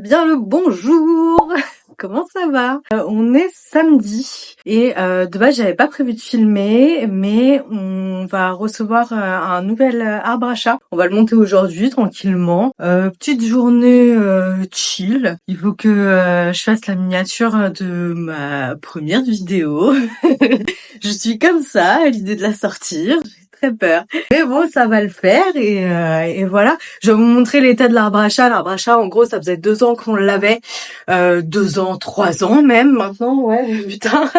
bien le bonjour. Comment ça va? On est samedi et de base j'avais pas prévu de filmer, mais on va recevoir un nouvel arbre à chat. On va le monter aujourd'hui tranquillement. Petite journée chill. Il faut que je fasse la miniature de ma première vidéo. Je suis comme ça à l'idée de la sortir. J'ai très peur. Mais bon, ça va le faire et voilà. Je vais vous montrer l'état de l'arbre à chat. L'arbre à chat, en gros, ça faisait 2 ans qu'on l'avait. 2 ans, 3 ans même maintenant, ouais, putain.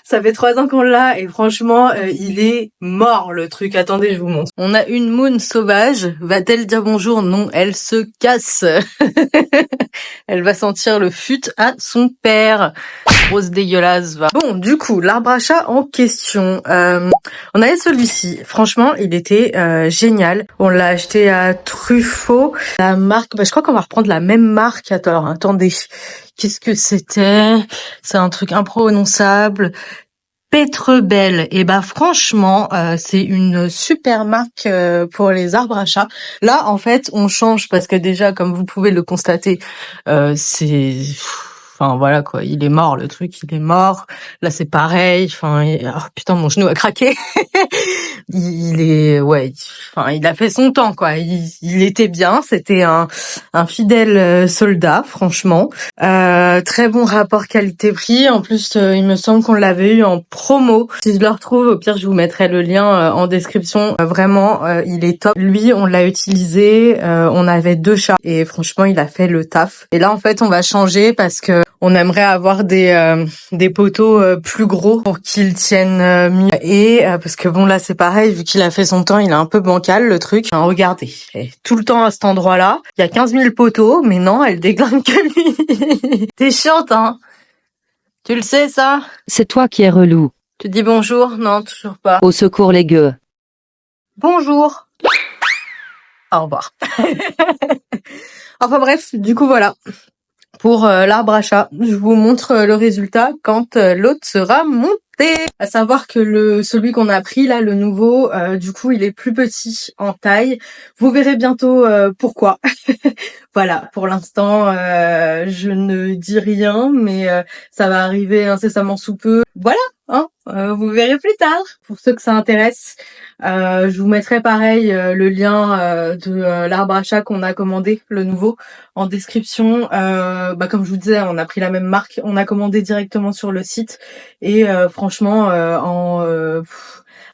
Ça fait 3 ans qu'on l'a et franchement, il est mort le truc. Attendez, je vous montre. On a une moune sauvage. Va-t-elle dire bonjour? Non, elle se casse. Elle va sentir le fut à son père. Grosse dégueulasse, va. Bon, du coup, l'arbre à chat en question. On avait celui-ci. Franchement, il était génial. On l'a acheté à Truffaut. La marque, je crois qu'on va reprendre la même marque. Alors, attendez. Qu'est-ce que c'était? C'est un truc imprononçable. Pétrebelle. Et franchement, c'est une super marque pour les arbres à chat. Là, en fait, on change parce que déjà, comme vous pouvez le constater, c'est... Enfin voilà quoi, il est mort le truc, il est mort. Là c'est pareil. Enfin putain mon genou a craqué. il est enfin il a fait son temps quoi. Il était bien, c'était un fidèle soldat franchement. Très bon rapport qualité-prix. En plus il me semble qu'on l'avait eu en promo. Si je le retrouve, au pire je vous mettrai le lien en description. Vraiment il est top. Lui on l'a utilisé. On avait 2 chats et franchement il a fait le taf. Et là en fait on va changer parce que on aimerait avoir des poteaux plus gros pour qu'ils tiennent mieux. Et parce que bon là c'est pareil, vu qu'il a fait son temps, il est un peu bancal le truc. Enfin, regardez, tout le temps à cet endroit-là, il y a 15 000 poteaux, mais non, elle déglingue que lui. T'es chiante, hein? Tu le sais ça? C'est toi qui es relou. Tu dis bonjour? Non, toujours pas. Au secours les gueux. Bonjour. Au revoir. Enfin bref, du coup voilà. Pour l'arbre à chat, je vous montre le résultat quand l'autre sera monté. À savoir que celui qu'on a pris là, le nouveau, du coup, il est plus petit en taille. Vous verrez bientôt pourquoi. Voilà, pour l'instant, je ne dis rien, mais ça va arriver incessamment sous peu. Voilà, hein, vous verrez plus tard. Pour ceux que ça intéresse, je vous mettrai pareil le lien de l'arbre à chat qu'on a commandé, le nouveau, en description. Comme je vous disais, on a pris la même marque, on a commandé directement sur le site et franchement,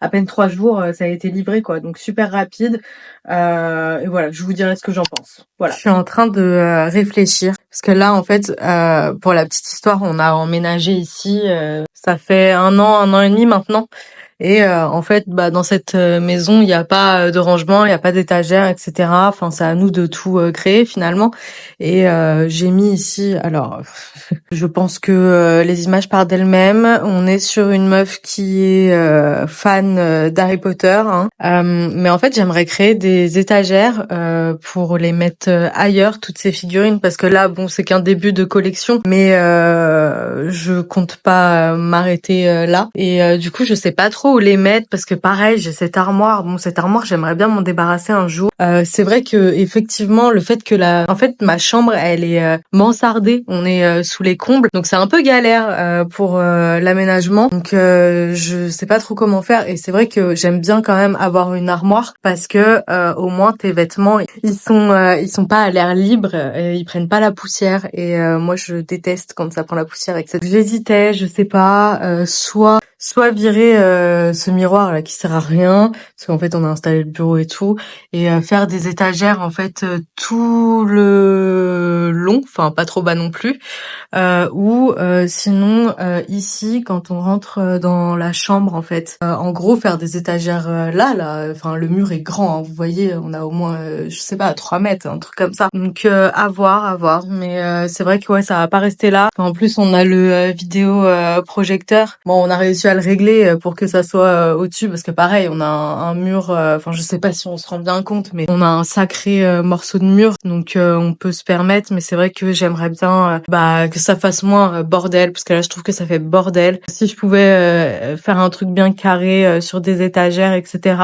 à peine 3 jours, ça a été livré quoi, donc super rapide. Et voilà, je vous dirai ce que j'en pense. Voilà. Je suis en train de réfléchir parce que là, en fait, pour la petite histoire, on a emménagé ici. Ça fait 1 an et demi maintenant. Et en fait, dans cette maison, il n'y a pas de rangement, il n'y a pas d'étagère, etc. Enfin, c'est à nous de tout créer finalement. Et j'ai mis ici. Alors, je pense que les images parlent d'elles-mêmes. On est sur une meuf qui est fan d'Harry Potter, hein. Mais en fait, j'aimerais créer des étagères pour les mettre ailleurs, toutes ces figurines, parce que là, bon, c'est qu'un début de collection, mais je compte pas m'arrêter là. Et du coup, je sais pas trop où les mettre, parce que pareil, j'ai cette armoire. Bon, cette armoire, j'aimerais bien m'en débarrasser un jour. C'est vrai que effectivement, le fait que en fait, ma chambre, elle est mansardée. On est sous les combles, donc c'est un peu galère pour l'aménagement. Donc je sais pas trop comment faire. Et c'est vrai que j'aime bien quand même avoir une armoire parce que au moins tes vêtements, ils sont pas à l'air libre, ils prennent pas la poussière. Et moi, je déteste quand ça prend la poussière, etc. J'hésitais, je sais pas, soit virer ce miroir là qui sert à rien parce qu'en fait on a installé le bureau et tout, et faire des étagères en fait tout le long, enfin pas trop bas non plus, ou sinon ici quand on rentre dans la chambre en fait, en gros faire des étagères là, enfin le mur est grand, hein, vous voyez, on a au moins je sais pas 3 mètres, un truc comme ça. Donc à voir, mais c'est vrai que ouais, ça va pas rester là. En plus on a le vidéo projecteur. Bon, on a réussi à le régler pour que ça soit au-dessus, parce que pareil on a un mur, enfin je sais pas si on se rend bien compte, mais on a un sacré morceau de mur, donc on peut se permettre. Mais c'est vrai que j'aimerais bien que ça fasse moins bordel, parce que là je trouve que ça fait bordel. Si je pouvais faire un truc bien carré sur des étagères, etc.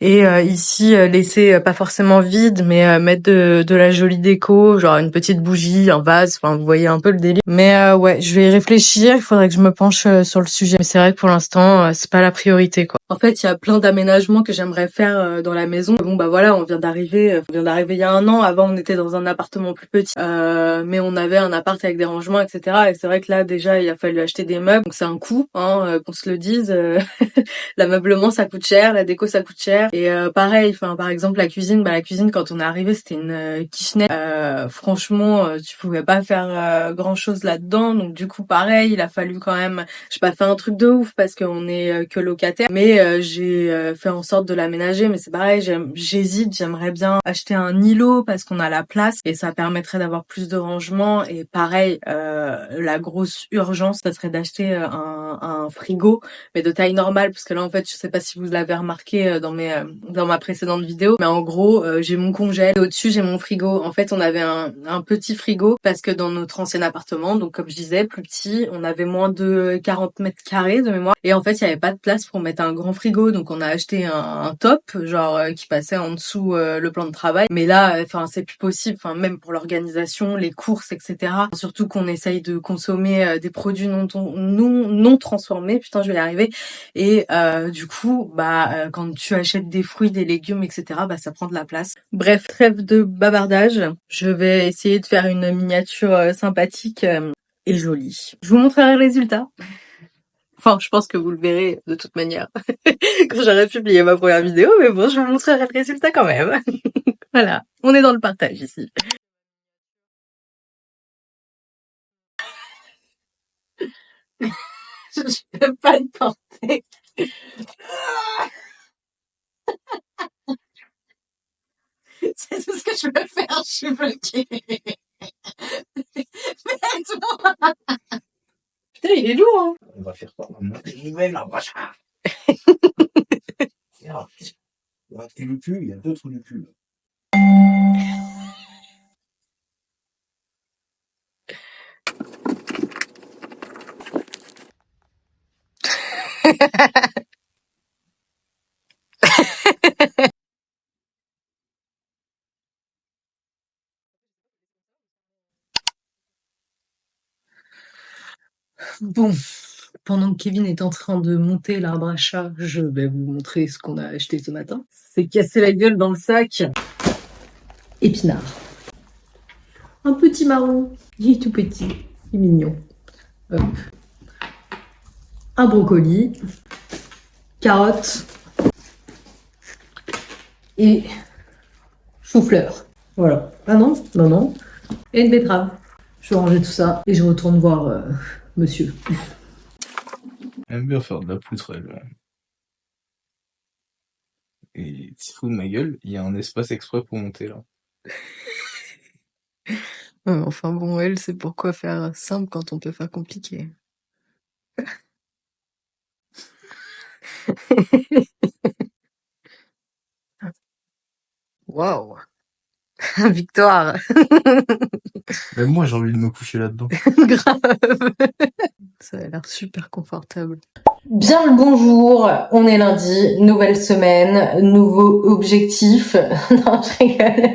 Et ici laisser pas forcément vide, mais mettre de la jolie déco, genre une petite bougie, un vase, enfin vous voyez un peu le délire. Mais ouais, je vais y réfléchir, il faudrait que je me penche sur le sujet. Mais c'est vrai que pour l'instant, c'est pas la priorité, quoi. En fait, il y a plein d'aménagements que j'aimerais faire dans la maison. Bon bah voilà, on vient d'arriver il y a un an. Avant, on était dans un appartement plus petit, mais on avait un appart avec des rangements, etc. Et c'est vrai que là, déjà, il a fallu acheter des meubles, donc c'est un coût, hein, qu'on se le dise. L'ameublement, ça coûte cher, la déco, ça coûte cher. Et pareil, enfin par exemple la cuisine quand on est arrivé, c'était une kitchenette. Franchement, tu pouvais pas faire grand chose là-dedans. Donc du coup, pareil, il a fallu quand même. J'ai pas fait un truc de ouf parce qu'on est que locataire, mais j'ai fait en sorte de l'aménager. Mais c'est pareil, j'hésite. J'aimerais bien acheter un îlot parce qu'on a la place et ça permettrait d'avoir plus de rangement. Et pareil, la grosse urgence, ça serait d'acheter un frigo, mais de taille normale, parce que là en fait je sais pas si vous l'avez remarqué dans ma précédente vidéo, mais en gros j'ai mon congèle et au-dessus j'ai mon frigo. En fait on avait un petit frigo parce que dans notre ancien appartement, donc comme je disais plus petit, on avait moins de 40 mètres carrés de mémoire, et en fait il y avait pas de place pour mettre un grand frigo, donc on a acheté un top genre qui passait en dessous le plan de travail. Mais là enfin c'est plus possible, enfin même pour l'organisation, les courses, etc. Surtout qu'on essaye de consommer des produits non transformés, putain je vais y arriver. Et du coup quand tu achètes des fruits, des légumes, etc. ça prend de la place. Bref, trêve de bavardage, je vais essayer de faire une miniature sympathique et jolie. Je vous montrerai le résultat. Enfin, je pense que vous le verrez de toute manière quand j'aurai publié ma première vidéo, mais bon, je vous montrerai le résultat quand même. Voilà, on est dans le partage ici. Je vais pas le porter. C'est tout ce que je veux faire, je suis bloquée. Mais attends. Putain, il est lourd, hein. On va faire quoi? On va monter une nouvelle arbrache. Il y a un trou du cul, il y a deux trous du cul. Bon, pendant que Kevin est en train de monter l'arbre à chat, je vais vous montrer ce qu'on a acheté ce matin. C'est cassé la gueule dans le sac. Épinard. Un petit marron. Il est tout petit. Il est mignon. Hop. Un brocoli. Carottes. Et chou-fleur. Voilà. Ah non, non, non. Et une betterave. Je vais ranger tout ça et je retourne voir monsieur. J'aime bien faire de la poutrelle. Et tu te fous de ma gueule, il y a un espace exprès pour monter là. Enfin bon, elle, c'est pourquoi faire simple quand on peut faire compliqué. Waouh. Victoire. Même moi j'ai envie de me coucher là-dedans. Grave. Ça a l'air super confortable. Bien le bonjour, on est lundi, nouvelle semaine, nouveau objectif. Non, je rigole.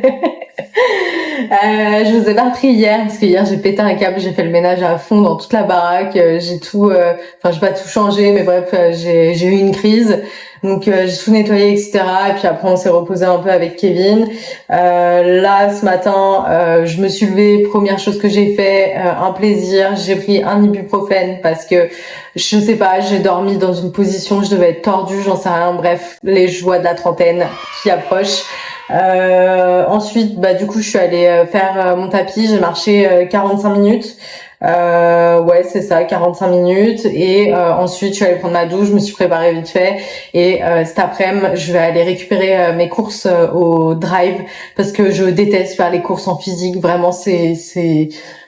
Je vous ai pas repris hier parce que hier j'ai pété un câble, j'ai fait le ménage à fond dans toute la baraque, j'ai tout, j'ai pas tout changé, mais bref, j'ai eu une crise, donc j'ai tout nettoyé, etc. Et puis après on s'est reposé un peu avec Kevin. Là ce matin, je me suis levée, première chose que j'ai fait, un plaisir, j'ai pris un ibuprofène parce que je sais pas, j'ai dormi dans une position, je devais être tordue, j'en sais rien, bref, les joies de la trentaine qui approchent. Ensuite, du coup, je suis allée faire mon tapis. J'ai marché 45 minutes. Ouais, c'est ça, 45 minutes. Et ensuite, je suis allée prendre ma douche. Je me suis préparée vite fait. Et cet après-midi, je vais aller récupérer mes courses au drive parce que je déteste faire les courses en physique. Vraiment,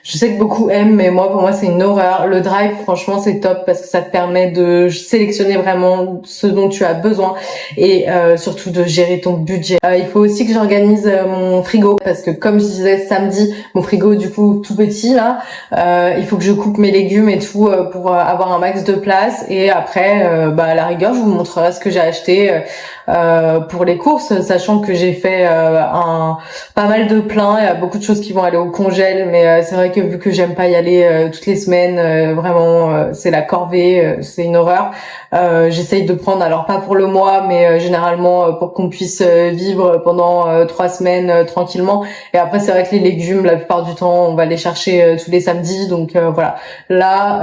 Je sais que beaucoup aiment, mais moi, pour moi, c'est une horreur. Le Drive, franchement, c'est top parce que ça te permet de sélectionner vraiment ce dont tu as besoin et surtout de gérer ton budget. Il faut aussi que j'organise mon frigo parce que comme je disais samedi, mon frigo du coup tout petit là, il faut que je coupe mes légumes et tout pour avoir un max de place. Et après, à la rigueur, je vous montrerai ce que j'ai acheté pour les courses, sachant que j'ai fait pas mal de plein. Il y a beaucoup de choses qui vont aller au congèle, mais c'est vrai que vu que j'aime pas y aller toutes les semaines, vraiment c'est la corvée, c'est une horreur. J'essaye de prendre, alors pas pour le mois, mais généralement pour qu'on puisse vivre pendant 3 semaines tranquillement. Et après c'est vrai que les légumes, la plupart du temps, on va les chercher tous les samedis. Donc voilà. Là,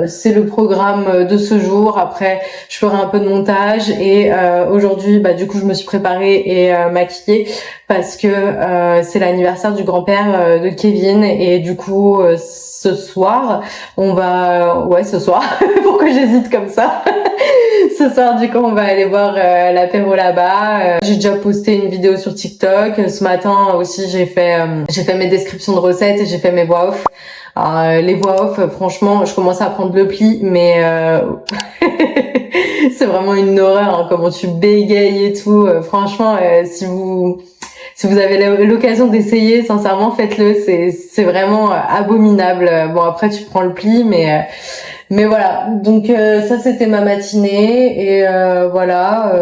c'est le programme de ce jour. Après, je ferai un peu de montage. Et aujourd'hui, du coup, je me suis préparée et maquillée parce que c'est l'anniversaire du grand-père de Kevin. Et du coup, ce soir, ce soir, pourquoi j'hésite comme ça? Ce soir, du coup, on va aller voir l'apéro là-bas. J'ai déjà posté une vidéo sur TikTok. Ce matin aussi, j'ai fait mes descriptions de recettes et j'ai fait mes voix off. Alors, les voix off, franchement, je commence à prendre le pli, mais c'est vraiment une horreur, hein, comment tu bégayes et tout. Franchement, si vous avez l'occasion d'essayer, sincèrement, faites-le. C'est vraiment abominable. Bon, après, tu prends le pli, mais voilà. Donc ça, c'était ma matinée et voilà,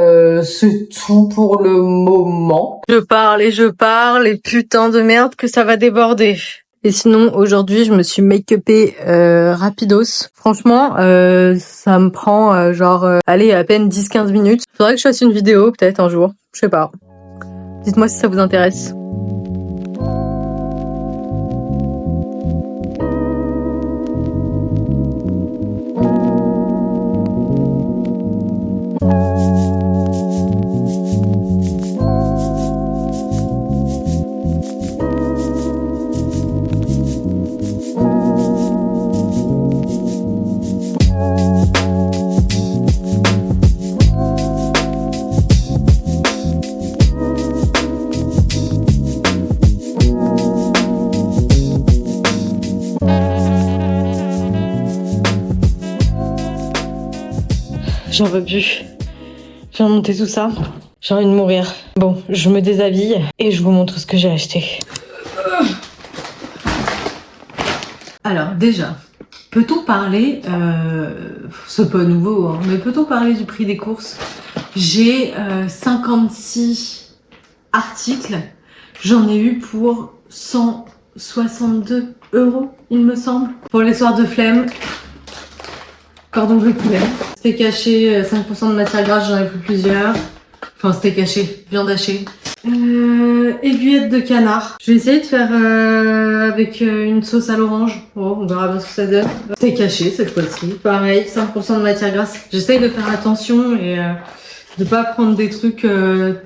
c'est tout pour le moment. Je parle et putain de merde que ça va déborder. Et sinon, aujourd'hui, je me suis make-upée rapidos. Franchement, ça me prend allez, à peine 10-15 minutes. Faudrait que je fasse une vidéo, peut-être un jour. Je sais pas. Dites-moi si ça vous intéresse. J'en veux plus. Je viens de monter tout ça. J'ai envie de mourir. Bon, je me déshabille et je vous montre ce que j'ai acheté. Alors déjà, peut-on parler, c'est pas nouveau, hein, mais peut-on parler du prix des courses? J'ai 56 articles. J'en ai eu pour 162 €, il me semble. Pour les soirs de flemme. Cordon bleu poulet. Steak haché, 5% de matière grasse, j'en ai pris plusieurs. Enfin, steak haché, viande hachée. Aiguillette de canard. Je vais essayer de faire avec une sauce à l'orange. Oh, on verra bien ce que ça donne. Steak haché cette fois-ci. Pareil, 5% de matière grasse. J'essaye de faire attention et de pas prendre des trucs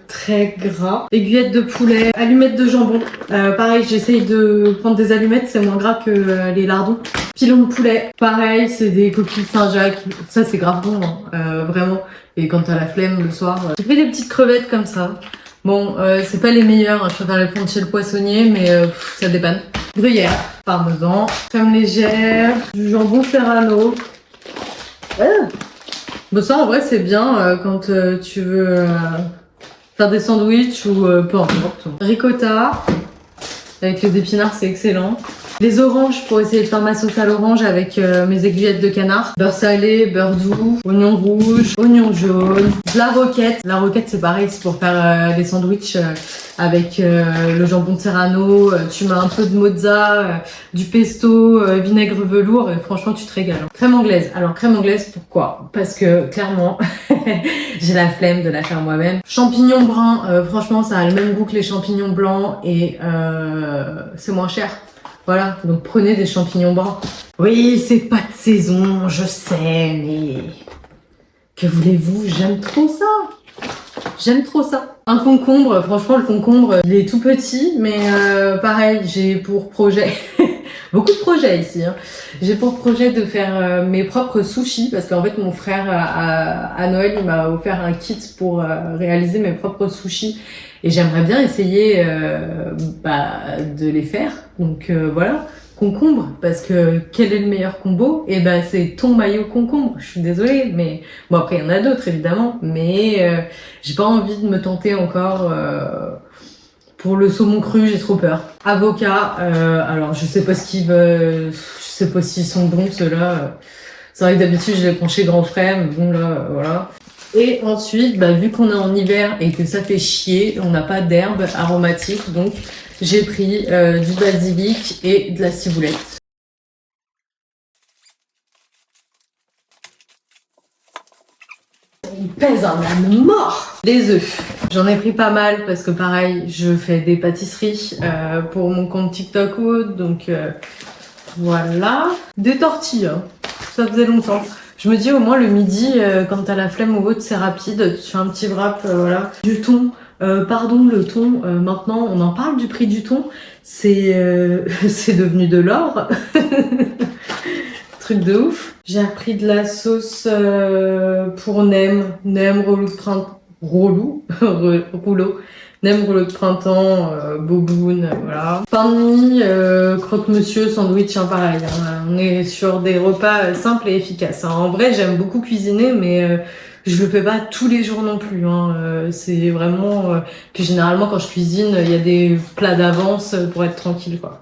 très gras. Aiguillette de poulet, allumettes de jambon. Pareil, j'essaye de prendre des allumettes, c'est moins gras que les lardons. Pilon de poulet, pareil, c'est des coquilles Saint-Jacques. Ça, c'est grave bon, hein, vraiment. Et quand t'as la flemme le soir, j'ai fait des petites crevettes comme ça. Bon, c'est pas les meilleures, hein, je préfère les prendre chez le poissonnier, mais ça dépanne. Gruyère, parmesan, crème légère, du jambon serrano. Bon, ça, en vrai, c'est bien quand tu veux faire des sandwichs ou peu importe. Ricotta, avec les épinards, c'est excellent. Les oranges pour essayer de faire ma sauce à l'orange avec mes aiguillettes de canard. Beurre salé, beurre doux, oignon rouge, oignon jaune, de la roquette. La roquette c'est pareil, c'est pour faire des sandwichs avec le jambon de Serrano. Tu mets un peu de mozza, du pesto, vinaigre velours et franchement tu te régales. Crème anglaise. Alors crème anglaise pourquoi? Parce que clairement j'ai la flemme de la faire moi-même. Champignons bruns, franchement ça a le même goût que les champignons blancs et c'est moins cher. Voilà, donc prenez des champignons bruns. Oui, c'est pas de saison, je sais, mais que voulez-vous, j'aime trop ça. J'aime trop ça. Un concombre, franchement le concombre, il est tout petit, mais pareil, j'ai pour projet Beaucoup de projets ici. Hein. J'ai pour projet de faire mes propres sushis parce qu'en fait mon frère à Noël il m'a offert un kit pour réaliser mes propres sushis et j'aimerais bien essayer de les faire. Donc voilà. Concombre, parce que quel est le meilleur combo? Et ben c'est thon mayo concombre. Je suis désolée, mais bon après il y en a d'autres évidemment, mais j'ai pas envie de me tenter encore. Pour le saumon cru, j'ai trop peur. Avocat, alors je sais pas ce qu'ils veulent, je sais pas s'ils sont bons ceux-là. C'est vrai que d'habitude je les prends chez Grand Frère, mais bon là, voilà. Et ensuite, vu qu'on est en hiver et que ça fait chier, on n'a pas d'herbe aromatique, donc j'ai pris du basilic et de la ciboulette. Il pèse un âne mort. Les œufs. J'en ai pris pas mal parce que pareil, je fais des pâtisseries pour mon compte TikTok ou autre, donc voilà. Des tortilles, hein. Ça faisait longtemps. Je me dis au moins le midi, quand t'as la flemme ou autre, c'est rapide. Tu fais un petit wrap, voilà. Du thon. Pardon, le thon, maintenant on en parle du prix du thon. C'est devenu de l'or. Truc de ouf. J'ai repris de la sauce pour nem rouleau de printemps, rouleau, nem rouleau de printemps, boboon, voilà. Pain de mie, croque-monsieur, sandwich, hein, pareil. Hein, on est sur des repas simples et efficaces. Hein. En vrai, j'aime beaucoup cuisiner, mais je le fais pas tous les jours non plus. Hein. C'est vraiment. Puis généralement, quand je cuisine, il y a des plats d'avance pour être tranquille, quoi.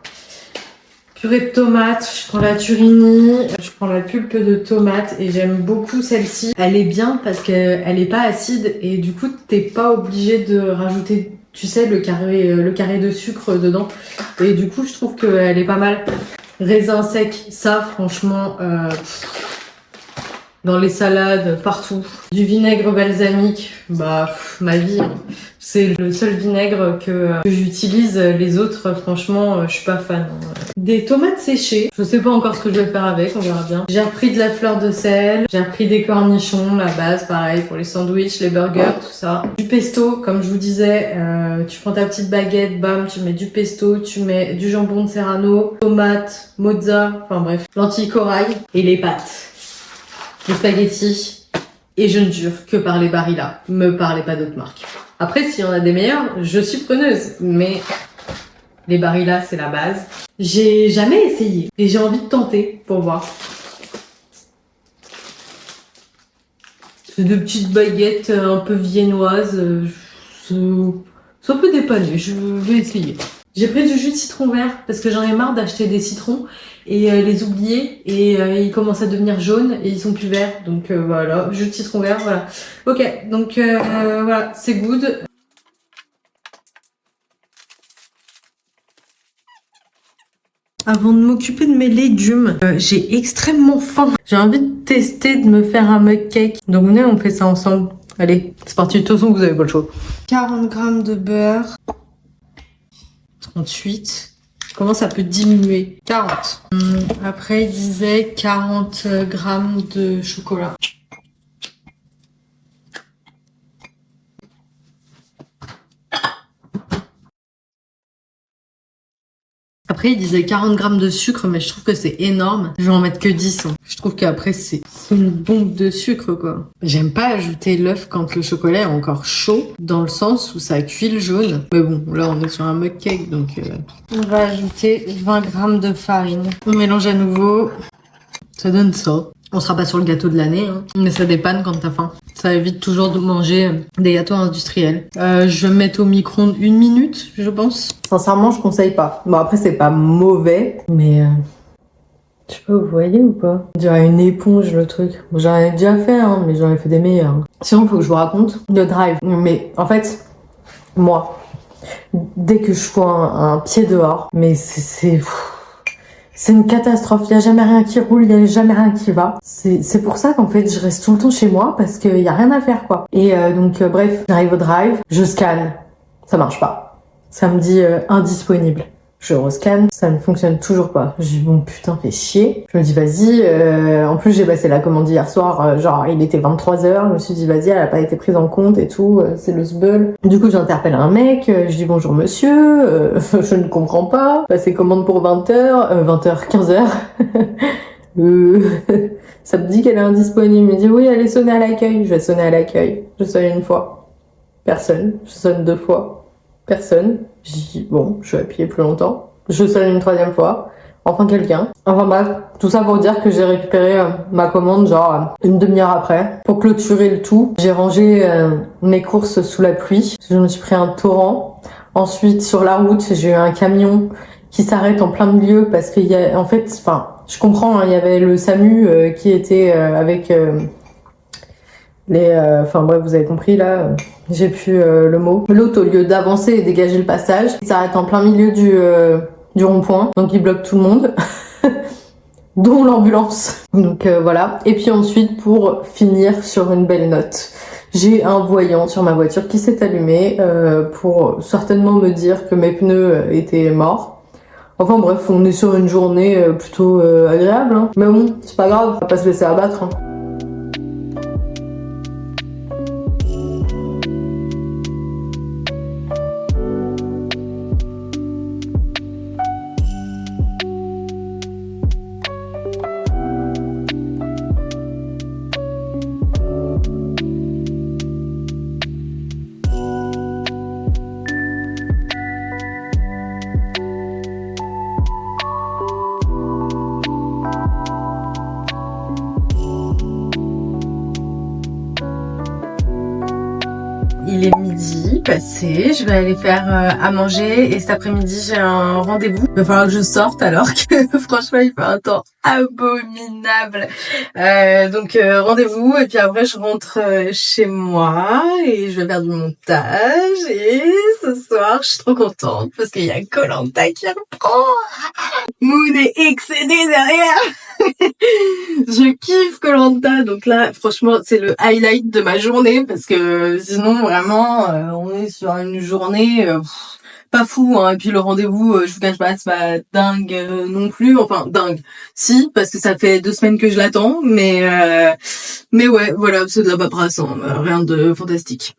Purée de tomates, je prends la Turini, je prends la pulpe de tomate et j'aime beaucoup celle-ci. Elle est bien parce qu'elle est pas acide et du coup t'es pas obligé de rajouter, tu sais, le carré de sucre dedans. Et du coup je trouve qu'elle est pas mal. Raisin sec, ça franchement, dans les salades, partout. Du vinaigre balsamique, ma vie. Hein. C'est le seul vinaigre que j'utilise. Les autres, franchement, je suis pas fan. Des tomates séchées. Je sais pas encore ce que je vais faire avec, on verra bien. J'ai repris de la fleur de sel. J'ai repris des cornichons, la base, pareil, pour les sandwichs, les burgers, tout ça. Du pesto, comme je vous disais, tu prends ta petite baguette, bam, tu mets du pesto, tu mets du jambon de Serrano, tomates, mozza, enfin bref, lentilles corail et les pâtes. Les spaghettis, et je ne jure que par les Barilla. Me parlez pas d'autres marques. Après, s'il y en a des meilleurs, je suis preneuse, mais les Barilla, c'est la base. J'ai jamais essayé, et j'ai envie de tenter pour voir. C'est de petites baguettes un peu viennoises, ça peut dépanner, je vais essayer. J'ai pris du jus de citron vert parce que j'en ai marre d'acheter des citrons et les oublier et ils commencent à devenir jaunes et ils sont plus verts. Donc voilà, jus de citron vert, voilà. Ok, donc voilà, c'est good. Avant de m'occuper de mes légumes, j'ai extrêmement faim. J'ai envie de tester de me faire un mug cake. Donc venez, on fait ça ensemble. Allez, c'est parti, de toute façon vous avez pas le choix. 40 g de beurre. 38. Comment ça peut diminuer? 40. Après, il disait 40 g de chocolat. Après, il disait 40 g de sucre, mais je trouve que c'est énorme. Je vais en mettre que 10. Hein. Je trouve qu'après, c'est une bombe de sucre, quoi. J'aime pas ajouter l'œuf quand le chocolat est encore chaud, dans le sens où ça cuit le jaune. Mais bon, là, on est sur un mug cake, donc... On va ajouter 20 g de farine. On mélange à nouveau. Ça donne ça. On sera pas sur le gâteau de l'année, hein, mais ça dépanne quand t'as faim. Ça évite toujours de manger des gâteaux industriels. Je vais me mettre au micro-ondes 1 minute, je pense. Sincèrement, je conseille pas. Bon, après, c'est pas mauvais, mais... Je sais pas, vous voyez ou pas? On dirait une éponge, le truc. Bon, j'en ai déjà fait, hein, mais j'en ai fait des meilleurs. Hein. Sinon, faut que je vous raconte le drive. Mais en fait, moi, dès que je vois un pied dehors, mais c'est une catastrophe. Il y a jamais rien qui roule, il y a jamais rien qui va. C'est pour ça qu'en fait, je reste tout le temps chez moi parce qu'il y a rien à faire, quoi. Et donc, bref, j'arrive au drive, je scanne. Ça marche pas. Ça me dit indisponible. Je rescanne, ça ne fonctionne toujours pas. Je dis bon putain, fais chier. Je me dis vas-y, en plus j'ai passé la commande hier soir, genre il était 23h, je me suis dit vas-y, elle a pas été prise en compte et tout, c'est le sbeul. Du coup j'interpelle un mec, je dis bonjour monsieur, je ne comprends pas, passé commande pour 20h, 20h, 15h. Ça me dit qu'elle est indisponible. Il me dit oui, allez sonner à l'accueil. Je vais sonner à l'accueil. Je sonne une fois. Personne. Je sonne 2 fois. Personne. Je dis bon, je vais appuyer plus longtemps. Je sonne une 3e fois. Enfin quelqu'un. Enfin bref, tout ça pour dire que j'ai récupéré ma commande genre une demi-heure après. Pour clôturer le tout, j'ai rangé mes courses sous la pluie. Je me suis pris un torrent. Ensuite, sur la route, j'ai eu un camion qui s'arrête en plein milieu parce qu'il y a, en fait, enfin, je comprends, hein, il y avait le SAMU qui était avec les, enfin bref, vous avez compris là, j'ai plus le mot. L'autre, au lieu d'avancer et dégager le passage, il s'arrête en plein milieu du rond-point, donc il bloque tout le monde, dont l'ambulance. Donc voilà. Et puis ensuite, pour finir sur une belle note, j'ai un voyant sur ma voiture qui s'est allumé pour certainement me dire que mes pneus étaient morts. Enfin bref, on est sur une journée plutôt agréable, hein. Mais bon, c'est pas grave, on va pas se laisser abattre, hein. Il est midi passé, je vais aller faire à manger et cet après-midi j'ai un rendez-vous. Il va falloir que je sorte alors que franchement il fait un temps abominable. Donc rendez-vous et puis après je rentre chez moi et je vais faire du montage et ce soir je suis trop contente parce qu'il y a Koh Lanta qui reprend. Moon est excédé derrière. Je kiffe Koh Lanta, donc là franchement c'est le highlight de ma journée parce que sinon vraiment on est sur une journée pas fou, hein. Et puis le rendez-vous, je vous cache pas, c'est pas dingue non plus, enfin dingue si, parce que ça fait 2 semaines que je l'attends, mais ouais, voilà, c'est de la paperasse, hein, rien de fantastique.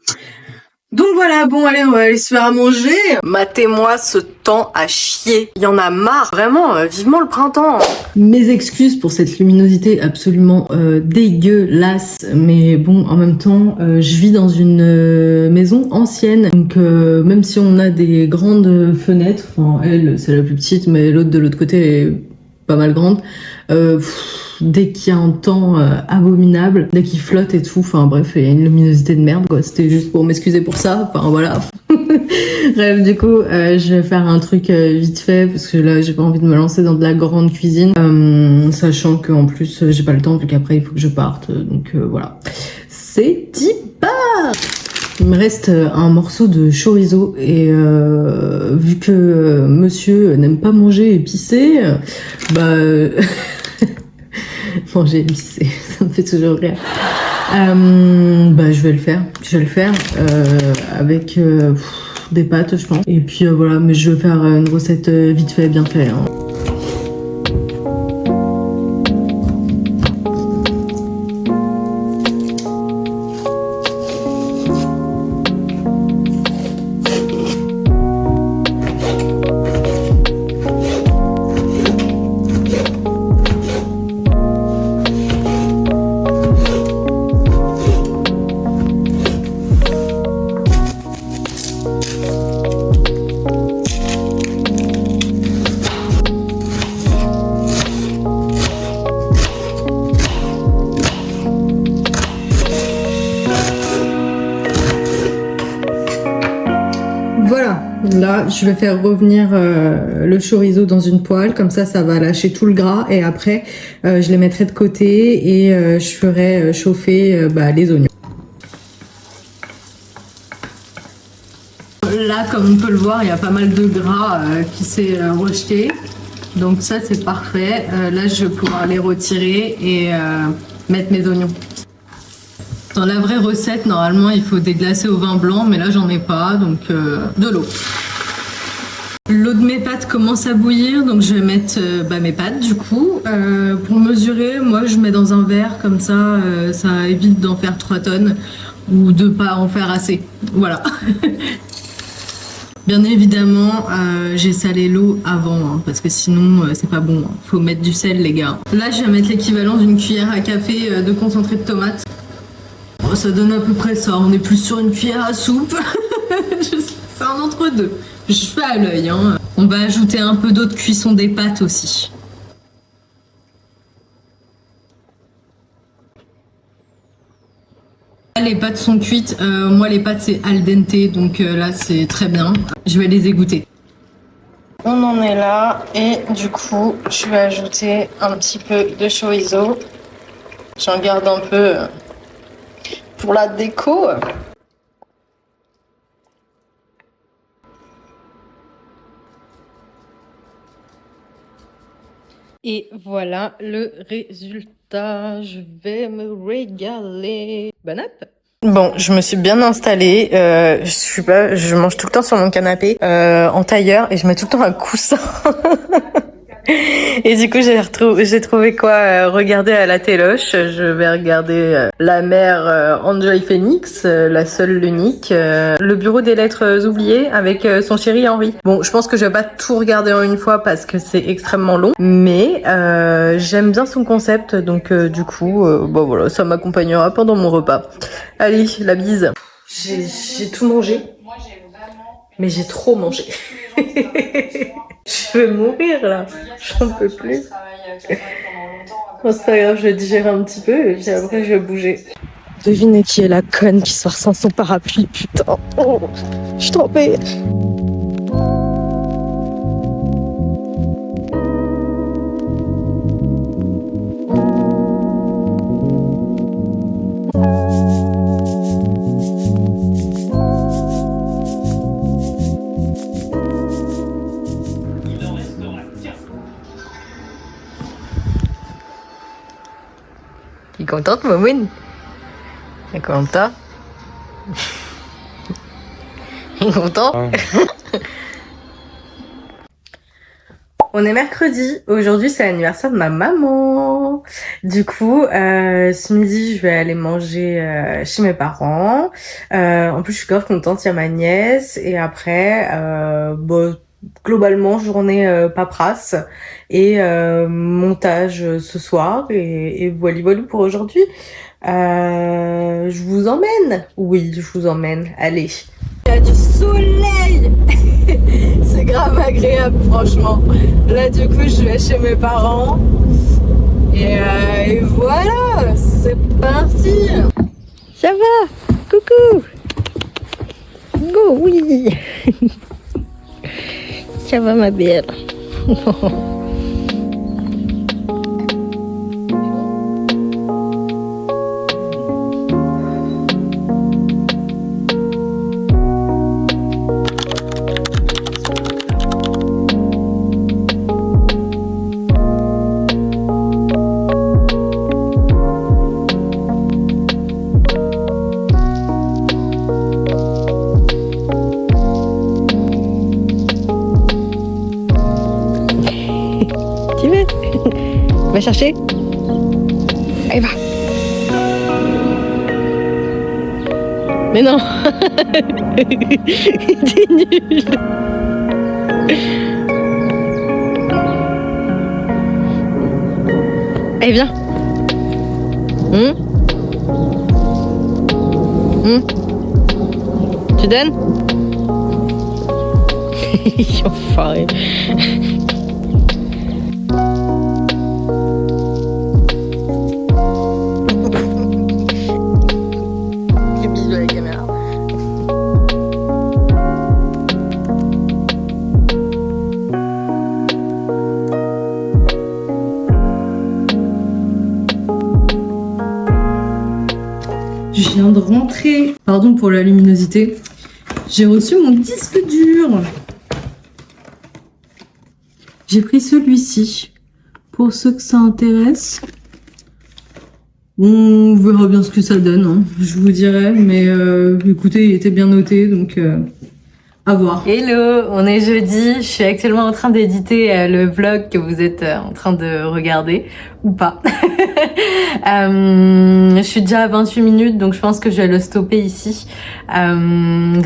Donc voilà, bon allez, on va aller se faire à manger. Matez-moi ce temps à chier. Il y en a marre, vraiment, vivement le printemps. Mes excuses pour cette luminosité absolument dégueulasse, mais bon, en même temps, je vis dans une maison ancienne, donc même si on a des grandes fenêtres, enfin elle c'est la plus petite, mais l'autre de l'autre côté est pas mal grande, dès qu'il y a un temps abominable, dès qu'il flotte et tout, enfin bref, il y a une luminosité de merde, quoi. C'était juste pour m'excuser pour ça, enfin voilà. Bref, du coup, je vais faire un truc vite fait, parce que là, j'ai pas envie de me lancer dans de la grande cuisine, sachant qu'en plus, j'ai pas le temps, vu qu'après, il faut que je parte, donc voilà. C'est typa. Il me reste un morceau de chorizo et vu que monsieur n'aime pas manger épicé, manger épicé, ça me fait toujours rire. Je vais le faire. Avec des pâtes, je pense. Et puis voilà, mais je vais faire une recette vite fait, bien fait, hein. Voilà, là je vais faire revenir le chorizo dans une poêle, comme ça va lâcher tout le gras et après je les mettrai de côté et je ferai chauffer les oignons. Là comme on peut le voir, il y a pas mal de gras qui s'est rejeté, donc ça c'est parfait. Là je vais pouvoir les retirer et mettre mes oignons. Dans la vraie recette, normalement, il faut déglacer au vin blanc, mais là, j'en ai pas, donc de l'eau. L'eau de mes pâtes commence à bouillir, donc je vais mettre mes pâtes du coup. Pour mesurer, moi je mets dans un verre, comme ça, ça évite d'en faire 3 tonnes ou de pas en faire assez. Voilà. Bien évidemment, j'ai salé l'eau avant, hein, parce que sinon c'est pas bon. Hein. Faut mettre du sel les gars. Là je vais mettre l'équivalent d'une cuillère à café de concentré de tomate. Oh, ça donne à peu près ça, on est plus sur une cuillère à soupe. C'est un entre-deux. Je fais à l'œil. Hein. On va ajouter un peu d'eau de cuisson des pâtes aussi. Les pâtes sont cuites. Moi, les pâtes, c'est al dente. Donc là, c'est très bien. Je vais les égoutter. On en est là. Et du coup, je vais ajouter un petit peu de chorizo. J'en garde un peu pour la déco. Et voilà le résultat. Je vais me régaler. Bon app. Bon, je me suis bien installée. Je mange tout le temps sur mon canapé en tailleur et je mets tout le temps un coussin. Et du coup, j'ai trouvé quoi regarder à la téloche. Je vais regarder La mère Enjoy Phoenix, la seule, l'unique. Le bureau des lettres oubliées avec son chéri Henri. Bon, je pense que je vais pas tout regarder en une fois parce que c'est extrêmement long. Mais j'aime bien son concept. Donc du coup, voilà, ça m'accompagnera pendant mon repas. Allez, la bise. J'ai tout mangé. Mais j'ai trop mangé. Je vais mourir là, j'en peux plus. Bon, c'est pas grave, je vais digérer un petit peu et puis après je vais bouger. Devinez qui est la conne qui sort sans son parapluie, putain. Oh, je suis trempée. T'es contente, Momoun? T'es content? T'es content? On est mercredi. Aujourd'hui, c'est l'anniversaire de ma maman. Du coup, ce midi, je vais aller manger chez mes parents. En plus, je suis grave contente. Il y a ma nièce. Et après, globalement, journée paperasse et montage ce soir. Et voilà pour aujourd'hui. Je vous emmène? Oui, je vous emmène. Allez. Il y a du soleil. C'est grave agréable, franchement. Là, du coup, je vais chez mes parents. Et voilà, c'est parti. Ça va? Coucou. Go, oui. Ça va, ma belle. Tu veux? Va chercher? Allez, va! Mais non! T'es nul! Allez, viens! Tu donnes? Enfoiré! Je viens de rentrer, pardon pour la luminosité, j'ai reçu mon disque dur. J'ai pris celui-ci, pour ceux que ça intéresse. On verra bien ce que ça donne, hein. Je vous dirai, mais écoutez, il était bien noté, donc À voir. Hello, on est jeudi, je suis actuellement en train d'éditer le vlog que vous êtes en train de regarder, ou pas. Je suis déjà à 28 minutes, donc je pense que je vais le stopper ici.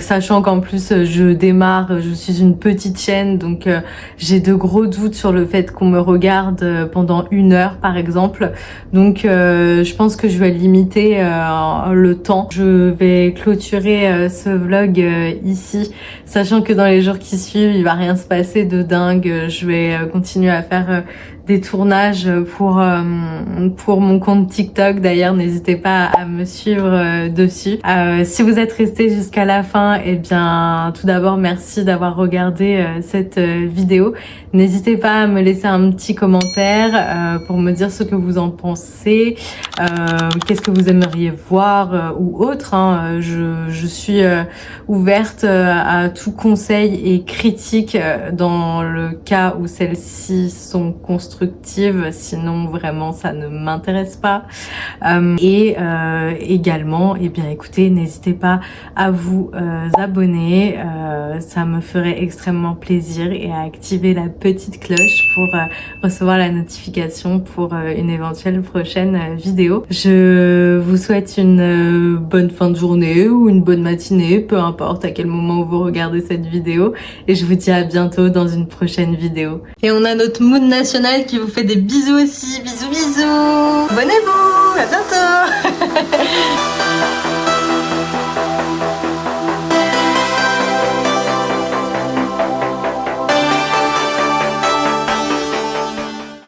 Sachant qu'en plus je démarre, je suis une petite chaîne, donc j'ai de gros doutes sur le fait qu'on me regarde pendant 1 heure par exemple. Donc je pense que je vais limiter le temps. Je vais clôturer ce vlog ici, sachant que dans les jours qui suivent, il va rien se passer de dingue. Je vais continuer à faire des tournages pour mon compte TikTok. D'ailleurs, n'hésitez pas à me suivre dessus. Si vous êtes resté jusqu'à la fin, eh bien, tout d'abord, merci d'avoir regardé cette vidéo. N'hésitez pas à me laisser un petit commentaire pour me dire ce que vous en pensez, qu'est-ce que vous aimeriez voir ou autre. Hein. Je suis ouverte à tout conseil et critique dans le cas où celles-ci sont constructives, sinon vraiment ça ne m'intéresse pas. Également, eh bien écoutez, n'hésitez pas à vous abonner, ça me ferait extrêmement plaisir, et à activer la petite cloche pour recevoir la notification pour une éventuelle prochaine vidéo. Je vous souhaite une bonne fin de journée ou une bonne matinée, peu importe à quel moment vous regardez cette vidéo, et je vous dis à bientôt dans une prochaine vidéo. Et on a notre mood national qui vous fait des bisous aussi, bisous bisous, abonnez-vous, à bientôt.